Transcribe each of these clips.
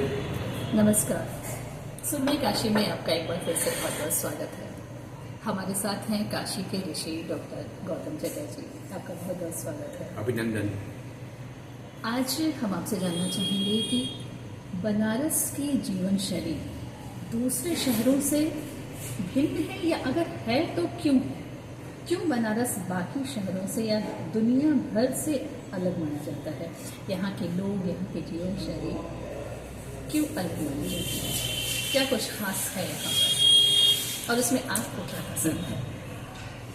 नमस्कार। सुनने काशी में आपका एक बार फिर से बहुत बहुत स्वागत है। हमारे साथ हैं काशी के ऋषि डॉक्टर गौतम चटर्जी। आपका बहुत बहुत स्वागत है। अभिनंदन। आज हम आपसे जानना चाहेंगे कि बनारस की जीवन शैली दूसरे शहरों से भिन्न है, या अगर है तो क्यों बनारस बाकी शहरों से या दुनिया भर से अलग माना जाता है? यहाँ के लोग, यहाँ की जीवन शैली क्यों अलग मानी जाती है? क्या कुछ खास है यहाँ पर, और उसमें आपको क्या पसंद है?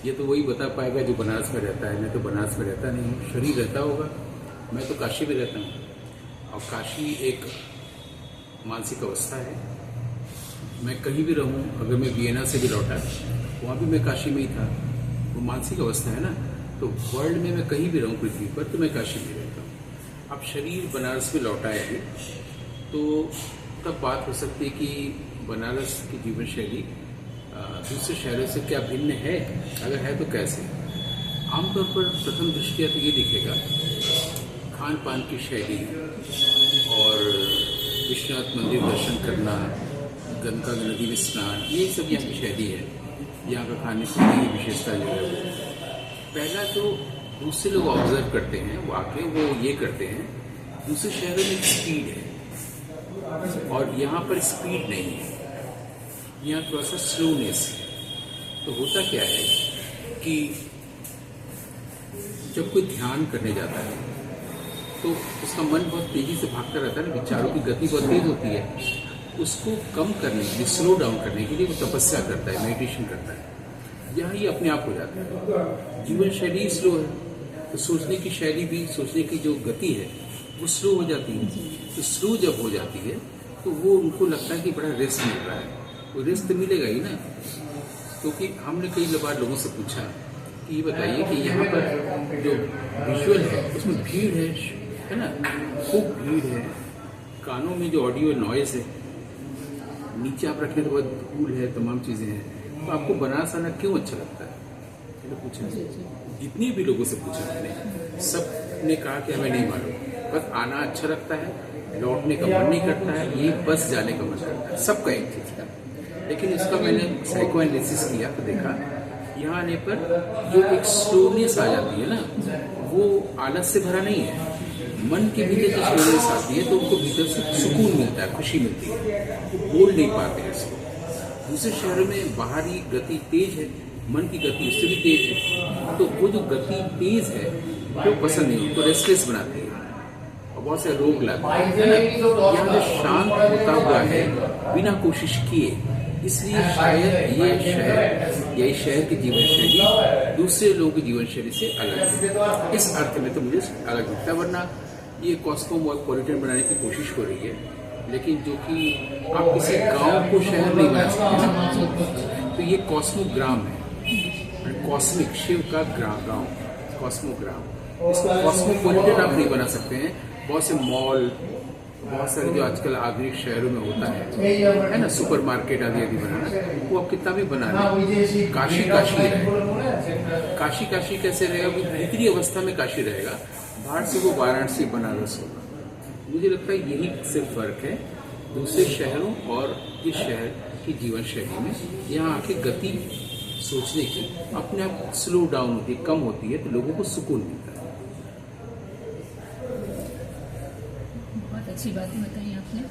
ये तो वही बता पाएगा जो बनारस में रहता है। मैं तो बनारस में रहता नहीं हूँ, शरीर रहता होगा। मैं तो काशी में रहता हूँ, और काशी एक मानसिक अवस्था है। मैं कहीं भी रहूँ, अगर मैं वियना से भी लौटा, वहाँ भी मैं काशी में ही था। वो मानसिक अवस्था है ना। तो वर्ल्ड में मैं कहीं भी रहूँ पृथ्वी पर, तो मैं काशी में रहता हूँ। अब शरीर बनारस में लौटा है, तो तब बात हो सकती है कि बनारस की जीवन शैली दूसरे शहरों से क्या भिन्न है, अगर है तो कैसे। आमतौर पर प्रथम दृष्टिया तो ये दिखेगा, खान पान की शैली और विश्वनाथ मंदिर दर्शन करना, गंगा नदी में स्नान, ये सब यहाँ की शैली है। यहाँ का खाने पीने की विशेषता जो है, पहला तो दूसरे लोग ऑब्जर्व करते हैं, वो आके वो ये करते हैं, दूसरे शहरों में स्पीड है और यहाँ पर स्पीड नहीं है। यहाँ थोड़ा सा स्लोनेस है। तो होता क्या है कि जब कोई ध्यान करने जाता है तो उसका मन बहुत तेजी से भागता रहता है ना, विचारों की गति बहुत तेज होती है। उसको कम करने के लिए, स्लो डाउन करने के लिए वो तपस्या करता है, मेडिटेशन करता है। यहाँ ये अपने आप हो जाता है। जीवन शैली स्लो है, तो सोचने की शैली भी, सोचने की जो गति है वो स्लो हो जाती है। तो स्लो जब हो जाती है तो वो उनको लगता है कि बड़ा रेस्ट मिल रहा है। तो रेस्ट तो मिलेगा ही ना, क्योंकि हमने कई बार लोगों से पूछा कि ये बताइए कि यहाँ पर जो विजुअल है उसमें भीड़ है ना, खूब भीड़ है। कानों में जो ऑडियो नॉइज है, नीचे आप रखें तो बहुत धूल है, तमाम चीज़ें हैं। तो आपको बनारस आना क्यों अच्छा लगता है? मैंने पूछा, जितने भी लोगों से पूछा मैंने, सब ने कहा कि हमें नहीं मालूम, बस आना अच्छा लगता है, लौटने का मन नहीं करता है, ये बस जाने का मन करता है। सबका एक चीज़ का। लेकिन इसका मैंने साइको एनालिसिस किया तो देखा, यहाँ आने पर जो एक स्लोनेस आ जाती है ना, वो आलस से भरा नहीं है। मन के भीतर जो स्लोनेस आती है तो उनको भीतर से सुकून मिलता है, खुशी मिलती है। वो बोल नहीं पाते हैं इसको। दूसरे शहरों में बाहरी गति तेज है, मन की गति उससे भी तेज है। तो वो जो गति तेज है वो पसंद नहीं, उनको रेस्टलेस बनाती है और बहुत से रोग लाती है। यहाँ जो शांत होता हुआ है बिना कोशिश किए, इसलिए शायद ये शहर की जीवन शैली दूसरे लोगों की जीवन शैली से अलग है। इस अर्थ में तो मुझे अलग दिखता है, वरना ये कॉस्मोपॉलिटन बनाने की कोशिश हो रही है, लेकिन जो कि आप किसी गांव को शहर नहीं बना सकते। तो ये कॉस्मोग्राम है, कॉस्मिक, शिव का गांव, कॉस्मोग्राम। इसको कॉस्मोपॉलिटन आप नहीं बना सकते हैं। बहुत से मॉल, बहुत सारे जो आजकल आधुनिक शहरों में होता है ना, सुपरमार्केट आदि बनाना, वो अब कितना भी बना रहे। काशी काशी रहेगा। काशी कैसे रहेगा? वो भीतरी अवस्था में काशी रहेगा, बाहर से वो वाराणसी, बनारस होगा। मुझे लगता है यही सिर्फ फर्क है दूसरे शहरों और इस शहर की जीवन शैली में। यहाँ आके गति सोचने की अपने आप स्लो डाउन होती है, कम होती है, तो लोगों को सुकून मिलता है। बहुत अच्छी बातें बताई आपने।